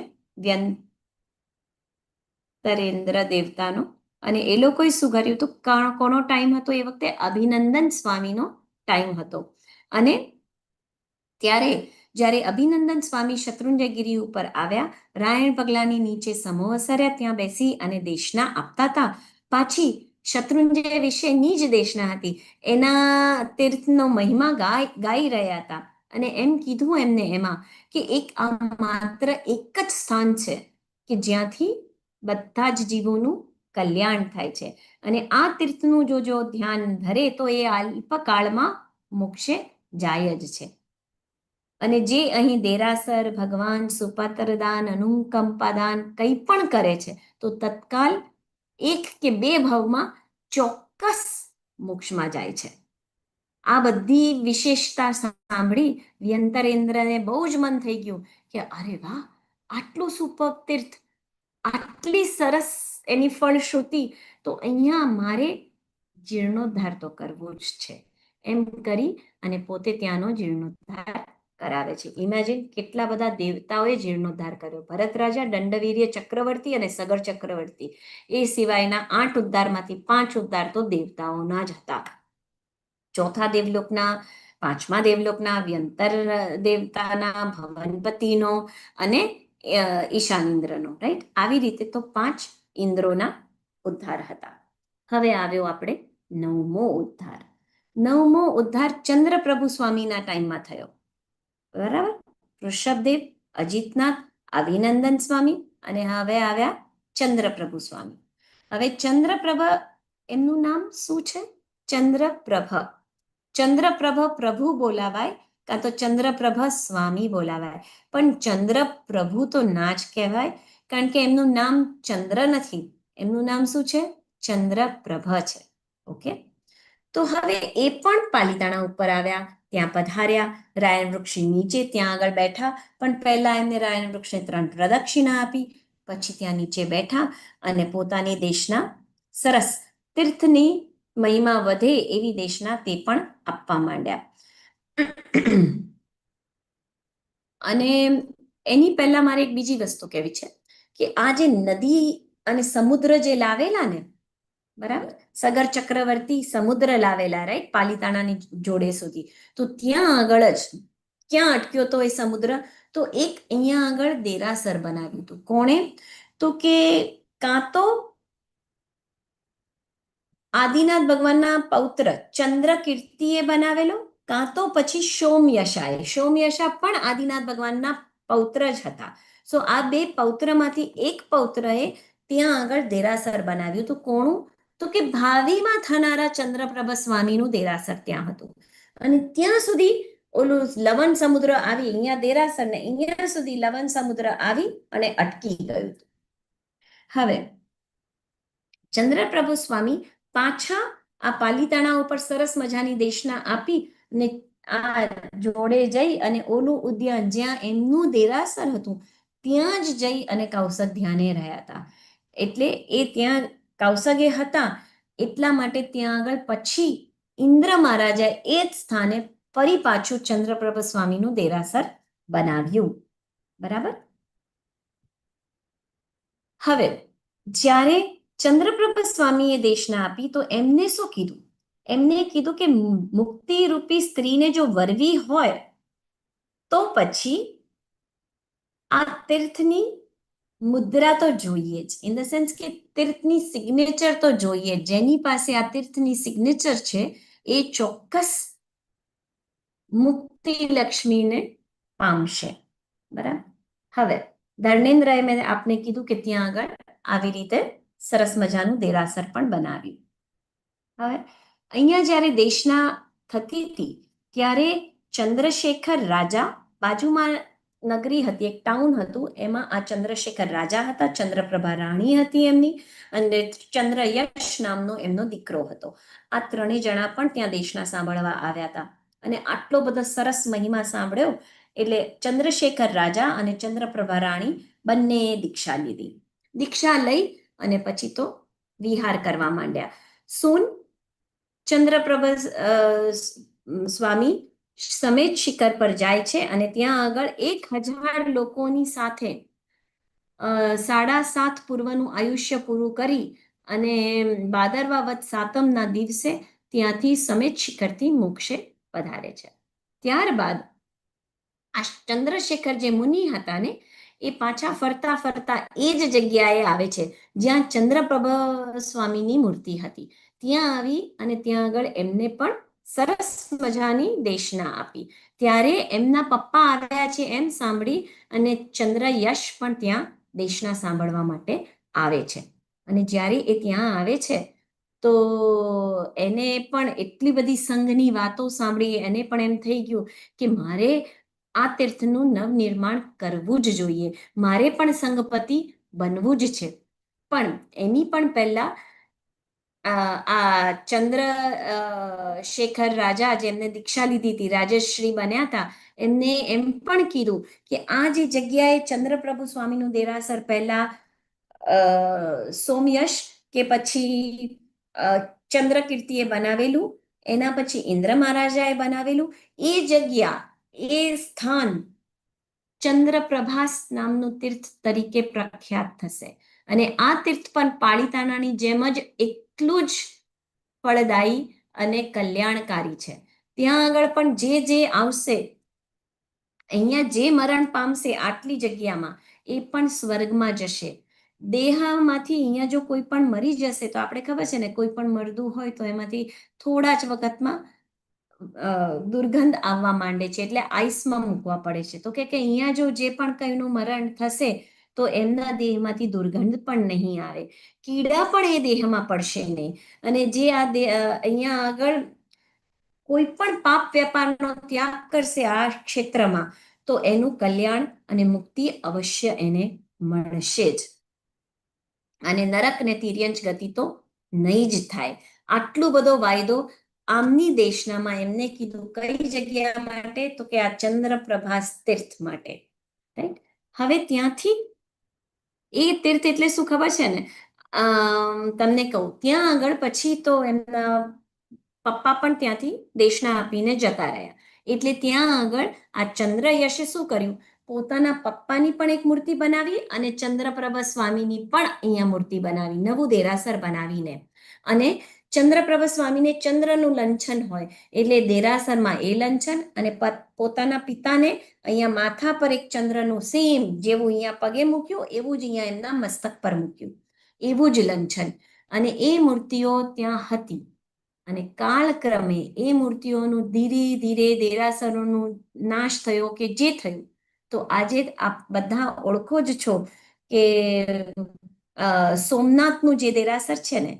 તરેન્દ્ર દેવતાનો. અને એ લોકોએ શું કર્યું હતું, કોનો ટાઈમ હતો એ વખતે? અભિનંદન સ્વામીનો ટાઈમ હતો. અને ત્યારે જ્યારે અભિનંદન સ્વામી શત્રુંજયગીરી ઉપર આવ્યા, રાયણ પગલાની નીચે સમૂહ સર્યા, ત્યાં બેસી અને દેશના આપતા હતા. પાછી શત્રુંજય વિશેની જ દેશના હતી, એના તીર્થનો મહિમા ગાઈ રહ્યા હતા. અને એમ કીધું એમને એમાં કે માત્ર એક જ સ્થાન છે કે જ્યાંથી બધા જ જીવોનું કલ્યાણ થાય છે, અને આ તીર્થનું જો ધ્યાન ધરે તો એ અલ્પકાળમાં મોક્ષે જાય જ છે. અને જે અહીં દેરાસર, ભગવાન, સુપાત્રદાન, અનુકંપાદાન કંઈ પણ કરે છે તો તત્કાલ 1 કે 2 ભાવમાં ચોક્કસ મોક્ષમાં જાય છે. આ બધી વિશેષતા સાંભળી વ્યંતરેન્દ્રને બહુ જ મન થઈ ગયું કે અરે વાહ, આટલું સુપર તીર્થ, આટલી સરસ એની ફળશ્રુતિ, તો અહીંયા મારે જીર્ણોદ્ધાર તો કરવો જ છે. એમ કરી અને પોતે ત્યાંનો જીર્ણોદ્ધાર કરાવે છે. ઇમેજિન, કેટલા બધા દેવતાઓએ જીર્ણોદ્ધાર કર્યો. ભરત રાજા, દંડવીર્ય ચક્રવર્તી અને સગર ચક્રવર્તી, એ સિવાયના 8 ઉદ્ધારમાંથી 5 ઉદ્ધાર તો દેવતાઓના જ હતા. ચોથા દેવલોકના, 5મા દેવલોકના, વ્યંતર દેવતાના, ભવનપતિનો અને ઈશાનિન્દ્રનો, રાઈટ? આવી રીતે તો 5 ઇન્દ્રોના ઉદ્ધાર હતા. હવે આવ્યો આપણે 9મો ઉદ્ધાર. 9મો ઉદ્ધાર ચંદ્રપ્રભુ સ્વામીના ટાઈમમાં થયો. બરાબર? ઋષભદેવ, અજીતનાથ, અભિનંદન સ્વામી, અને હવે આવ્યા ચંદ્રપ્રભુ સ્વામી. હવે ચંદ્રપ્રભ, એમનું નામ શું છે? ચંદ્રપ્રભ. ચંદ્રપ્રભ પ્રભુ બોલાવાય, કાં તો ચંદ્રપ્રભ સ્વામી બોલાવાય, પણ ચંદ્રપ્રભુ તો ના જ કહેવાય, કારણ કે એમનું નામ ચંદ્ર નથી, એમનું નામ શું છે? ચંદ્રપ્રભ છે. ઓકે, તો હવે એ પણ પાલિતાણા ઉપર આવ્યા, ત્યાં પધાર્યા, રાયણ વૃક્ષની નીચે ત્યાં આગળ બેઠા. પણ પહેલા એમને રાયણ વૃક્ષને 3 પ્રદક્ષિણા આપી, પછી ત્યાં નીચે બેઠા અને પોતાની દેશના સરસ તીર્થની મહિમા વધે એવી દેશના તે પણ આપવા માંડ્યા. અને એની પહેલા મારે એક બીજી વસ્તુ કહેવી છે કે આ જે નદી અને સમુદ્ર જે લાવેલા ને, બરાબર, સગર ચક્રવર્તી સમુદ્ર લાવેલા, રાઈટ, પાલિતાણાની જોડે સુધી, તો ત્યાં આગળ જ ક્યાં અટક્યો તો એ સમુદ્ર? તો એક અહીંયા આગળ દેરાસર બનાવ્યું હતું. કોણે? તો કે કાં તો આદિનાથ ભગવાનના પૌત્ર ચંદ્રકીર્તિએ બનાવેલો, કાં તો પછી સોમયશાએ. સોમયશા પણ આદિનાથ ભગવાનના પૌત્ર જ હતા. સો આ 2 પૌત્રમાંથી એક પૌત્રએ ત્યાં આગળ દેરાસર બનાવ્યું હતું. કોનું? તો કે ભાવિમાં થનારા ચંદ્રપ્રભ સ્વામીનું દેરાસર ત્યાં હતું. અને ત્યાં સુધી ઓલું લવણ સમુદ્ર આવી, અહીંયા દેરાસર ને અહીંયા સુધી લવણ સમુદ્ર આવી અને અટકી ગયું. હવે ચંદ્રપ્રભુ સ્વામી પાછા આ પાલિતાણા ઉપર સરસ મજાની દેશના આપી ને આ જોડે જઈ અને ઓલું ઉદ્યાન જ્યાં એમનું દેરાસર હતું ત્યાં જ જઈ અને કૌશક ધ્યાને રહ્યા હતા. એટલે એ ત્યાં કૌશગે હતા એટલા માટે ત્યાં આગળ પછી ઇન્દ્ર મહારાજાએ એ જ સ્થાને ફરી પાછું ચંદ્રપ્રભ સ્વામીનું દેરાસર બનાવ્યું. બરાબર? હવે જ્યારે ચંદ્રપ્રભ સ્વામીએ દેશના આપી તો એમને શું કીધું? એમને કીધું કે મુક્તિ રૂપી સ્ત્રીને જો વરવી હોય તો પછી આ તીર્થની મુદ્રા તો જોઈએ જ, ઇન ધ સેન્સ કે તીર્થની સિગ્નેચર તો જોઈએ. જેની પાસે આ તીર્થની સિગ્નેચર છે એ ચોક્કસ મુક્તિ લક્ષ્મીને પામશે. બરાબર? હવે ધર્મેન્દ્રએ મેં આપને કીધું કે ત્યાં આગળ આવી રીતે સરસ મજાનું દેરાસર પણ બનાવ્યું. હવે અહીંયા જ્યારે દેશના થતી હતી ત્યારે ચંદ્રશેખર રાજા, બાજુમાં નગરી હતી, એક ટાઉન હતું, એમાં આ ચંદ્રશેખર રાજા હતા, ચંદ્રપ્રભા રાણી હતી એમની, અને ચંદ્રયશ નામનો એમનો દીકરો હતો. આ 3 જણા પણ ત્યાં દેશના સાંભળવા આવ્યા હતા. અને આટલો બધો સરસ મહિમા સાંભળ્યો એટલે ચંદ્રશેખર રાજા અને ચંદ્રપ્રભા રાણી બંનેએ દીક્ષા લીધી. દીક્ષા લઈ અને પછી તો વિહાર કરવા માંડ્યા. સૂન ચંદ્રપ્રભ સ્વામી સમેત શિખર પર જાય છે અને ત્યાં આગળ 1000 લોકોની સાથે 7.5 પૂર્વનું આયુષ્ય પૂરું કરી અને ભાદરવા વદ સાતમના દિવસે ત્યાંથી સમેત શિખરથી મોક્ષે પધારે છે. ત્યારબાદ આ ચંદ્રશેખર જે મુનિ હતા ને એ પાછા ફરતા ફરતા એ જ જગ્યાએ આવે છે જ્યાં ચંદ્રપ્રભ સ્વામીની મૂર્તિ હતી. ત્યાં આવી અને ત્યાં આગળ એમને પણ સરસ મજાની દેશના આપી. ત્યારે એમના પપ્પા આવ્યા છે એમ સાંભળી અને ચંદ્રયશ પણ ત્યાં દેશના સાંભળવા માટે આવે છે. અને જ્યારે એ ત્યાં આવે છે તો એને પણ એટલી બધી સંઘની વાતો સાંભળી, એને પણ એમ થઈ ગયું કે મારે આ તીર્થનું નવનિર્માણ કરવું જ જોઈએ, મારે પણ સંઘપતિ બનવું જ છે. પણ એની પણ પહેલા આ ચંદ્રશેખર રાજા જેમને દીક્ષા લીધી હતી, રાજશ્રી બન્યા હતા, એમને એમ પણ કીધું કે આ જે જગ્યાએ ચંદ્રપ્રભુ સ્વામીનું દેરાસર પહેલા સોમયશ કે પછી ચંદ્રકીર્તિએ બનાવેલું, એના પછી ઇન્દ્ર મહારાજાએ બનાવેલું, એ જગ્યા, એ સ્થાન ચંદ્રપ્રભાસ નામનું તીર્થ તરીકે પ્રખ્યાત થશે. અને આ તીર્થ પણ પાલિતાણાની જેમ જ એટલું જ ફળદાયી અને કલ્યાણકારી છે. ત્યાં આગળ પણ જે આવશે, અહીંયા જે મરણ પામશે આટલી જગ્યામાં, એ પણ સ્વર્ગમાં જશે. દેહમાંથી અહીંયા જો કોઈ પણ મરી જશે તો આપણે ખબર છે ને, કોઈ પણ મરદું હોય તો એમાંથી થોડા જ વખતમાં દુર્ગંધ આવવા માંડે છે, એટલે આઈસમાં મૂકવા પડે છે. તો કે અહીંયા જો જે પણ કઈનું મરણ થશે તો એમના દેહમાંથી દુર્ગંધ પણ નહીં આવે, કીડા પણ એ દેહમાં પડશે નહીં. અને જે આ અહીંયા આગળ કોઈ પણ પાપ વેપારનો ત્યાગ કરશે આ ક્ષેત્રમાં તો એનું કલ્યાણ અને મુક્તિ અવશ્ય એને મળશે જ. અને નરક ને તિર્યંચ ગતિ તો નહીં જ થાય. આટલું બધો વાયદો આમની દેશનામાં એમને કીધું. કઈ જગ્યા માટે? તો કે આ ચંદ્રપ્રભાસ તીર્થ માટે. રાઈટ. હવે ત્યાંથી એ તીર્થ એટલે શું ખબર છે ને, તમને કહું, ત્યાં આગળ પછી તો એમના પપ્પા પણ ત્યાંથી દેશના આપીને જતા રહ્યા. એટલે ત્યાં આગળ આ ચંદ્રયશે શું કર્યું, પોતાના પપ્પાની પણ એક મૂર્તિ બનાવી અને ચંદ્રપ્રભ સ્વામીની પણ અહીંયા મૂર્તિ બનાવી, નવું દેરાસર બનાવીને. અને ચંદ્રપ્રભ સ્વામીને ચંદ્રનું લંછન હોય એટલે દેરાસરમાં એ લંછન, અને પોતાના પિતાને અહીંયા માથા પર એક ચંદ્રનું સેમ જેવું અહીંયા પગે મૂક્યું એવું જ અહીંયા એમના મસ્તક પર મૂક્યું, એવું જ લંછન. અને એ મૂર્તિઓ ત્યાં હતી. અને કાળક્રમે એ મૂર્તિઓનું ધીરે ધીરે દેરાસરોનું નાશ થયો કે જે થયું, તો આજે આપ બધા ઓળખો જ છો કે સોમનાથનું જે દેરાસર છે ને,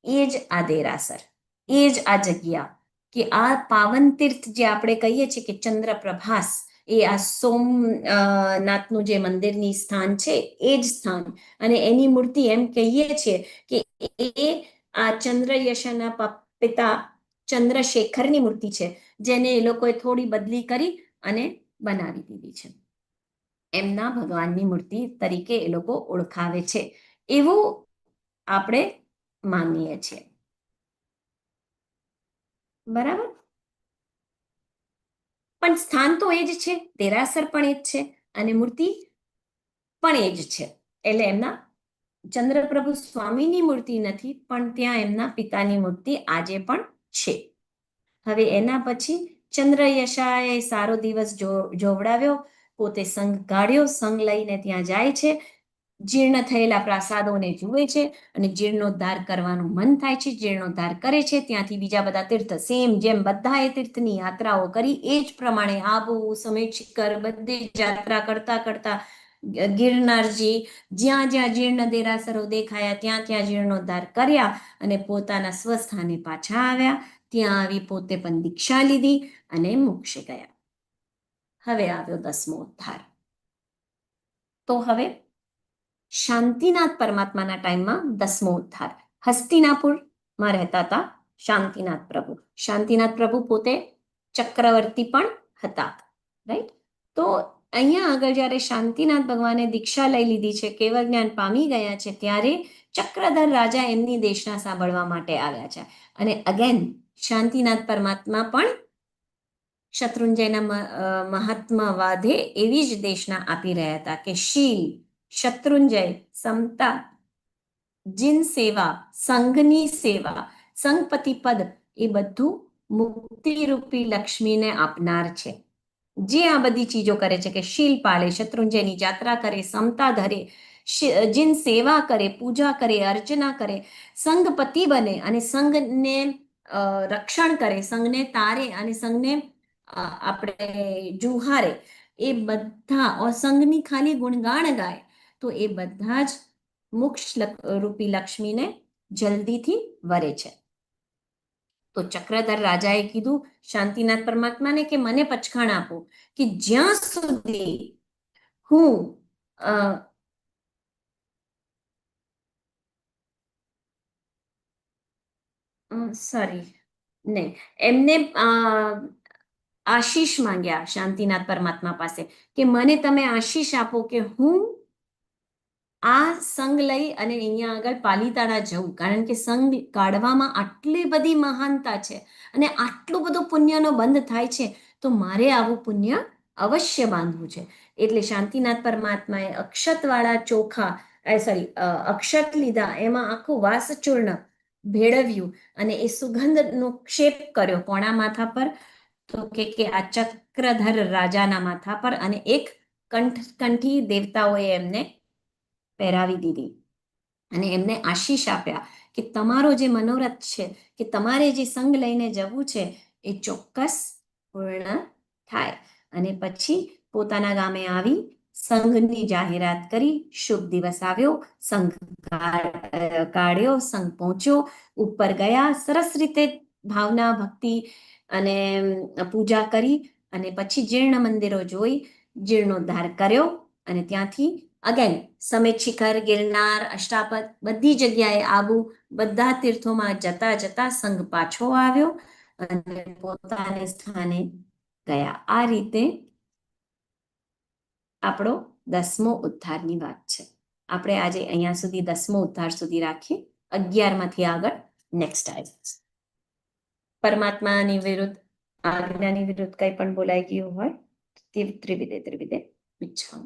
એ જ આ દેરાસર, એ જ આ જગ્યા, કે આ પાવન તીર્થ જે આપણે કહીએ છીએ કે ચંદ્રપ્રભાસ, એ આ સોમનાથનું જે મંદિરની સ્થાન છે એ જ સ્થાન. અને એની મૂર્તિ એમ કહીએ છીએ કે એ આ ચંદ્રયશના પિતા ચંદ્રશેખરની મૂર્તિ છે, જેને એ લોકોએ થોડી બદલી કરી અને બનાવી દીધી છે. એમના ભગવાનની મૂર્તિ તરીકે એ લોકો ઓળખાવે છે, એવું આપણે માનીએ છીએ. બરાબર. પણ સ્થાન તો એ જ છે, દેરાસર પણ એ જ છે અને મૂર્તિ પણ એ જ છે. એટલે એમના ચંદ્રપ્રભુ સ્વામીની મૂર્તિ નથી, પણ ત્યાં એમના પિતાની મૂર્તિ આજે પણ છે. હવે એના પછી ચંદ્રયશાએ સારો દિવસ જોવડાવ્યો, પોતે સંઘ કાઢ્યો, સંઘ લઈને ત્યાં જાય છે, જીર્ણ થયેલા પ્રાસાદોને જુએ છે અને જીર્ણોદ્ધાર કરવાનું મન થાય છે, જીર્ણોદ્ધાર કરે છે. ત્યાંથી બીજા બધા તીર્થ સેમ જેમ બધાએ તીર્થની યાત્રાઓ કરી એ જ પ્રમાણે આબુ, સમેત શિખર બધી યાત્રા કરતા કરતા ગિરનારજી જ્યાં જ્યાં જીર્ણ દેરાસરો દેખાયા ત્યાં ત્યાં જીર્ણોદ્ધાર કર્યા અને પોતાના સ્વસ્થાને પાછા આવ્યા. ત્યાં આવી પોતે પણ દીક્ષા લીધી અને મોક્ષે ગયા. હવે આવ્યો 10મો ઉદ્ધાર. તો હવે શાંતિનાથ પરમાત્માના ટાઈમમાં 10મો ઉદ્ધાર. હસ્તિનાપુરમાં રહેતા હતા શાંતિનાથ પ્રભુ. શાંતિનાથ પ્રભુ પોતે ચક્રવર્તી પણ હતા. રાઈટ. તો અહીંયા આગળ જ્યારે શાંતિનાથ ભગવાને દીક્ષા લઈ લીધી છે, કેવળ જ્ઞાન પામી ગયા છે, ત્યારે ચક્રધર રાજા એમની દેશના સાંભળવા માટે આવ્યા છે. અને અગેન શાંતિનાથ પરમાત્મા પણ શત્રુંજયના મહાત્મા વાધે એવી જ દેશના આપી રહ્યા હતા કે શીલ, શત્રુંજય, સમતા, જીન સેવા, સંઘની સેવા, સંઘપતિ પદ એ બધું મુક્તિરૂપી લક્ષ્મીને આપનાર છે. જે આ બધી ચીજો કરે છે કે શીલ પાળે, શત્રુંજયની જાત્રા કરે, સમતા ધરે, જીન સેવા કરે, પૂજા કરે, અર્ચના કરે, સંઘપતિ બને અને સંઘને રક્ષણ કરે, સંઘને તારે અને સંઘને આપણે જુહારે, એ બધા સંઘની ખાલી ગુણગાન ગાય તો એ બધા જ મોક્ષ રૂપી લક્ષ્મીને જલ્દીથી વરે છે. તો ચક્રધર રાજાએ કીધું શાંતિનાથ પરમાત્માને કે મને પચખાણ આપો કે જ્યાં સુધી હું સોરી નહીં, એમને આશીષ માંગ્યા શાંતિનાથ પરમાત્મા પાસે કે મને તમે આશીષ આપો કે હું આ સંઘ લઈ અને અહીંયા આગળ પાલીતાણા જવું, કારણ કે સંઘ કાઢવામાં આટલી બધી મહાનતા છે અને આટલું બધું પુણ્યનો બંધ થાય છે, તો મારે આવું પુણ્ય અવશ્ય બાંધવું છે. એટલે શાંતિનાથ પરમાત્માએ અક્ષતવાળા ચોખા અક્ષત લીધા, એમાં આખું વાસચૂર્ણ ભેળવ્યું અને એ સુગંધનો ક્ષેપ કર્યો કોણા માથા પર, તો કે આ ચક્રધર રાજાના માથા પર, અને એક કંઠી દેવતાઓએ એમને પહેરાવી દીધી અને એમને આશીષ આપ્યા કે તમારો જે મનોરથ છે કે તમારે જે સંઘ લઈને જવું છે એ ચોક્કસ પૂર્ણ થાય. અને પછી પોતાના ગામે આવી સંઘની જાહેરાત કરી, શુભ દિવસ આવ્યો, સંઘ કાઢ્યો, સંઘ પહોંચ્યો, ઉપર ગયા, સરસ રીતે ભાવના ભક્તિ અને પૂજા કરી અને પછી જીર્ણ મંદિરો જોઈ, જીર્ણોદ્ધાર કર્યો અને ત્યાંથી અગેન સમેત શિખર, ગિરનાર, અષ્ટાપદ બધી જગ્યાએ આબુ બધા તીર્થોમાં જતા જતા સંઘ પાછો આવ્યો અને પોતાને સ્થાને ગયા. આ રીતે આપણો 10મો ઉદ્ધારની વાત છે. આપણે આજે અહીંયા સુધી 10મો ઉદ્ધાર સુધી રાખીએ. 11માંથી આગળ નેક્સ્ટ આવે. પરમાત્માની વિરુદ્ધ, આજ્ઞાની વિરુદ્ધ કંઈ પણ બોલાઈ ગયું હોય તે ત્રિવિધે ઈચ્છાઓ.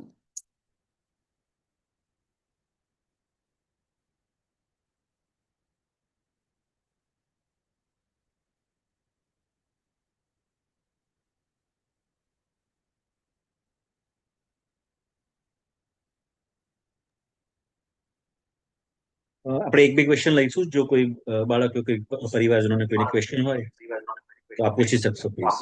આપણે એક બે ક્વેશ્ચન લઈશું. જો કોઈ બાળકો, કોઈ પરિવારજનોને કોઈને ક્વેશ્ચન હોય તો આપ પૂછી શકશો પ્લીઝ.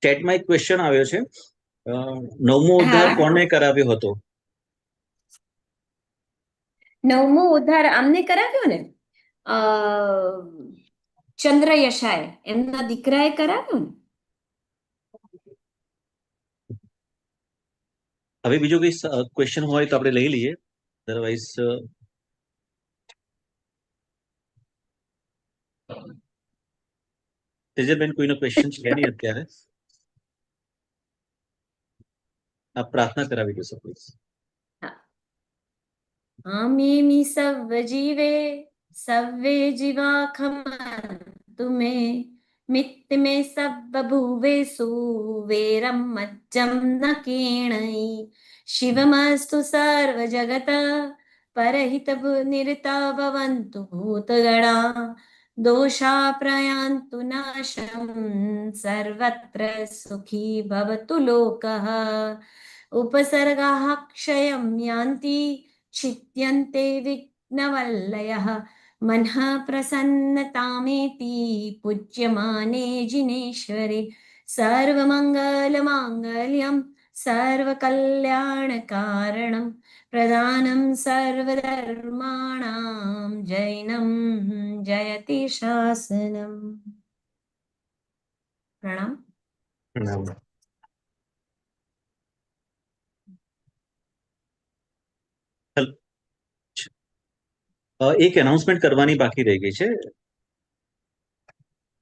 ચેટમાં એક ક્વેશ્ચન આવ્યો છે, 9મો ઉદ્ધાર હા. કોને કરાવ્યો હતો? 9મો ઉદ્ધાર આમને કરાવ્યો ને, ચંદ્રયશાએ, એમના દીકરાએ કરાવ્યો ને. હવે બીજો કોઈ ક્વેશ્ચન હોય તો આપણે લઈ લઈએ, અધરવાઇઝ તેજલબેન કોઈનો ક્વેશ્ચન છે નહીં અત્યારે? આપ પ્રાર્થના કરાવી દેશો પ્લીઝ. આમેમી સવ્વ જીવે સવ્વે જીવાખમંતુ મે મિત્ત મે સવ્વ ભુવેસુ વેરમ મજ્જમ ન કેણૈ શિવમસ્તુ સર્વ જગત પરહિત નિરતા ભવન્તુ ભૂતગણા દોષા પ્રયાન્તુ નાશમ સર્વત્ર સુખી ભવતુ લોકઃ ઉપસર્ગાઃ ક્ષયં યાન્તિ छित्यन्ते विघ्नवल्लयः मनः प्रसन्नतामेति पूज्यमाने जिनेश्वरे सर्वमङ्गलमाङ्गल्यं सर्वकल्याणकारणं प्रदानं सर्वधर्माणां जैनं जयति शासनम्. प्रणाम. એક એનાઉન્સમેન્ટ કરવાની બાકી રહી ગઈ છે.